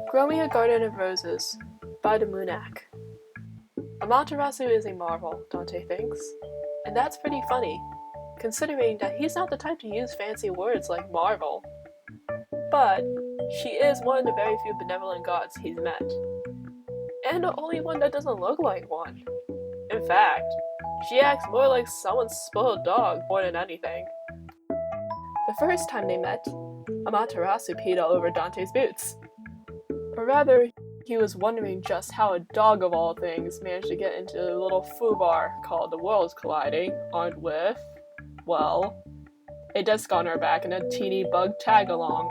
Grow Me a Garden of Roses by the Moonak. Amaterasu is a marvel, Dante thinks. And that's pretty funny, considering that he's not the type to use fancy words like marvel. But she is one of the very few benevolent gods he's met. And the only one that doesn't look like one. In fact, she acts more like someone's spoiled dog more than anything. The first time they met, Amaterasu peed all over Dante's boots. Or rather, he was wondering just how a dog of all things managed to get into a little foobar called the Worlds Colliding, armed with, well, a disc on her back and a teeny bug tag-along.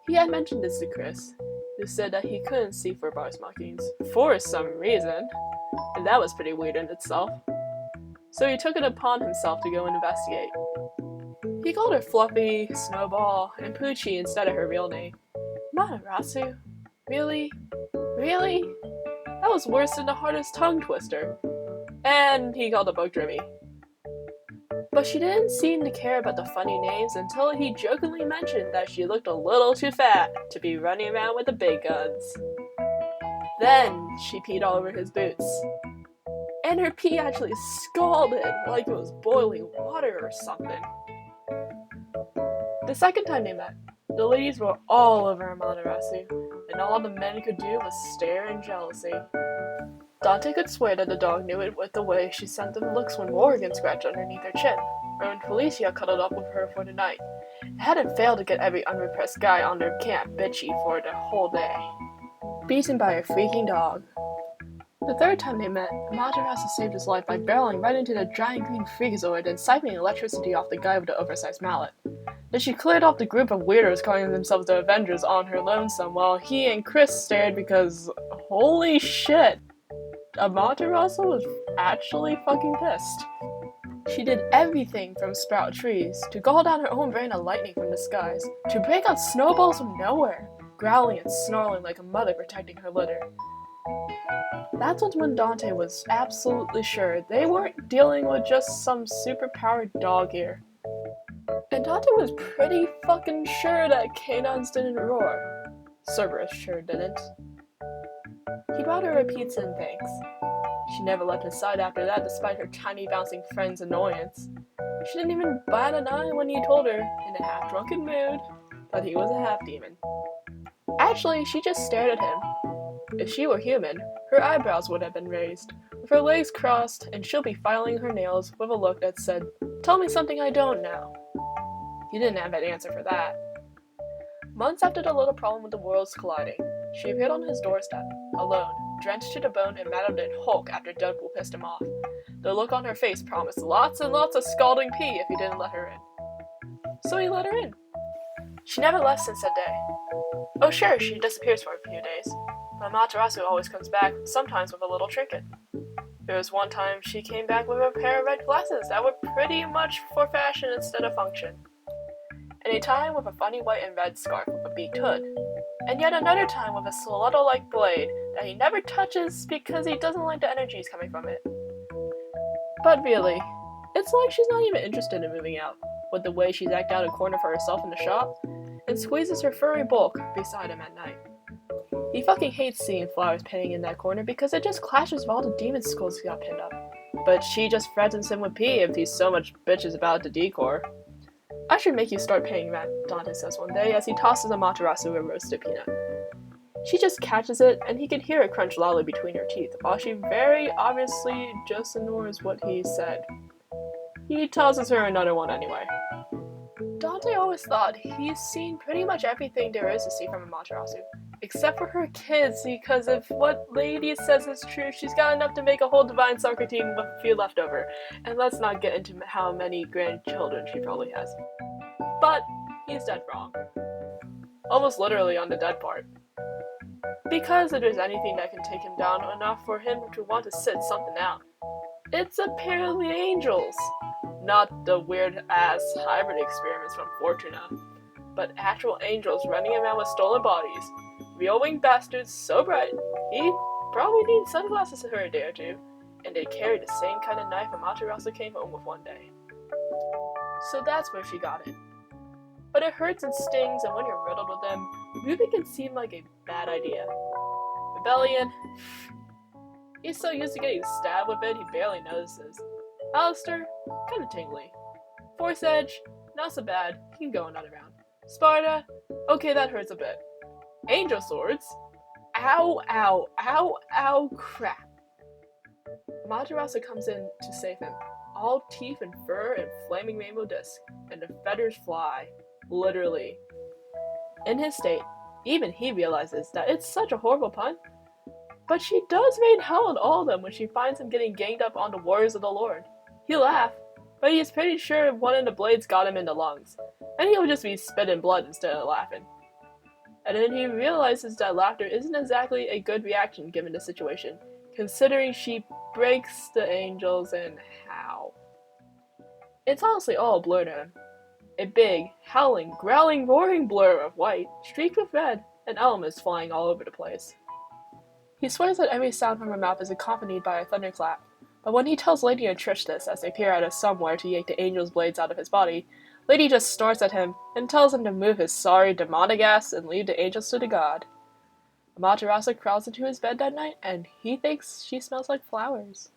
He had mentioned this to Chris, who said that he couldn't see foobar monkeys for some reason, and that was pretty weird in itself. So he took it upon himself to go and investigate. He called her Fluffy, Snowball, and Poochie instead of her real name. Amaterasu? Really? Really? That was worse than the hardest tongue twister. And he called the book Drimmy. But she didn't seem to care about the funny names until he jokingly mentioned that she looked a little too fat to be running around with the big guns. Then she peed all over his boots. And her pee actually scalded like it was boiling water or something. The second time they met, the ladies were all over Amaterasu, and all the men could do was stare in jealousy. Dante could swear that the dog knew it with the way she sent them looks when Morrigan scratched underneath her chin, or when Felicia cuddled up with her for the night. It hadn't failed to get every unrepressed guy on their camp bitchy for the whole day. Beaten by a freaking dog. The third time they met, Amaterasu saved his life by barreling right into the giant green freakazoid and siphoning electricity off the guy with the oversized mallet. Then she cleared off the group of weirdos calling themselves the Avengers on her lonesome while he and Chris stared because, holy shit, Amaterasu was actually fucking pissed. She did everything from sprout trees, to call down her own brand of lightning from the skies, to break out snowballs from nowhere, growling and snarling like a mother protecting her litter. That's when Dante was absolutely sure they weren't dealing with just some superpowered dog here. And Dante was pretty fucking sure that canines didn't roar. Cerberus sure didn't. He brought her a pizza and thanks. She never left his side after that despite her tiny bouncing friend's annoyance. She didn't even bat an eye when he told her, in a half-drunken mood, that he was a half-demon. Actually, she just stared at him. If she were human, her eyebrows would have been raised, with her legs crossed, and she'll be filing her nails with a look that said, "Tell me something I don't know." He didn't have an answer for that. Months after the little problem with the worlds colliding, she appeared on his doorstep, alone, drenched to the bone and mad at Hulk after Deadpool pissed him off. The look on her face promised lots and lots of scalding pee if he didn't let her in. So he let her in. She never left since that day. Oh sure, she disappears for a few days, but Amaterasu always comes back, sometimes with a little trinket. There was one time she came back with a pair of red glasses that were pretty much for fashion instead of function. And a time with a funny white and red scarf with a beaked hood. And yet another time with a stiletto-like blade that he never touches because he doesn't like the energies coming from it. But really, it's like she's not even interested in moving out, with the way she's act out a corner for herself in the shop, and squeezes her furry bulk beside him at night. He fucking hates seeing flowers pinning in that corner because it just clashes with all the demon skulls he got pinned up. But she just threatens him with pee if he's so much bitches about the decor. "I should make you start paying rent," Dante says one day as he tosses Amaterasu a roasted peanut. She just catches it, and he can hear it crunch loudly between her teeth, while she very obviously just ignores what he said. He tosses her another one anyway. Dante always thought he's seen pretty much everything there is to see from Amaterasu, except for her kids, because if what Lady says is true, she's got enough to make a whole Divine Soccer team with a few left over, and let's not get into how many grandchildren she probably has. But he's dead wrong. Almost literally on the dead part. Because if there's anything that can take him down enough for him to want to sit something out, it's apparently angels. Not the weird-ass hybrid experiments from Fortuna, but actual angels running around with stolen bodies. Real winged bastards so bright, he probably needs sunglasses for a day or two, and they carry the same kind of knife Amaterasu came home with one day. So that's where she got it. But it hurts and stings, and when you're riddled with them, moving can seem like a bad idea. Rebellion? He's so used to getting stabbed with it, he barely notices. Alistair? Kinda tingly. Force Edge? Not so bad, he can go another round. Sparta? Okay, that hurts a bit. Angel Swords? Ow, ow, ow, ow, crap. Amaterasu comes in to save him, all teeth and fur and flaming rainbow disc, and the feathers fly. Literally. In his state, even he realizes that it's such a horrible pun. But she does rain hell on all of them when she finds him getting ganged up on the warriors of the Lord. He'll laugh, but he is pretty sure one of the blades got him in the lungs, and he'll just be spitting blood instead of laughing. And then he realizes that laughter isn't exactly a good reaction given the situation, considering she breaks the angels and how. It's honestly all a blur to him. A big, howling, growling, roaring blur of white, streaked with red, and elements flying all over the place. He swears that every sound from her mouth is accompanied by a thunderclap, but when he tells Lady and Trish this as they peer out of somewhere to yank the angel's blades out of his body, Lady just snorts at him and tells him to move his sorry demonic ass and leave the angels to the god. Amaterasu crawls into his bed that night and he thinks she smells like flowers.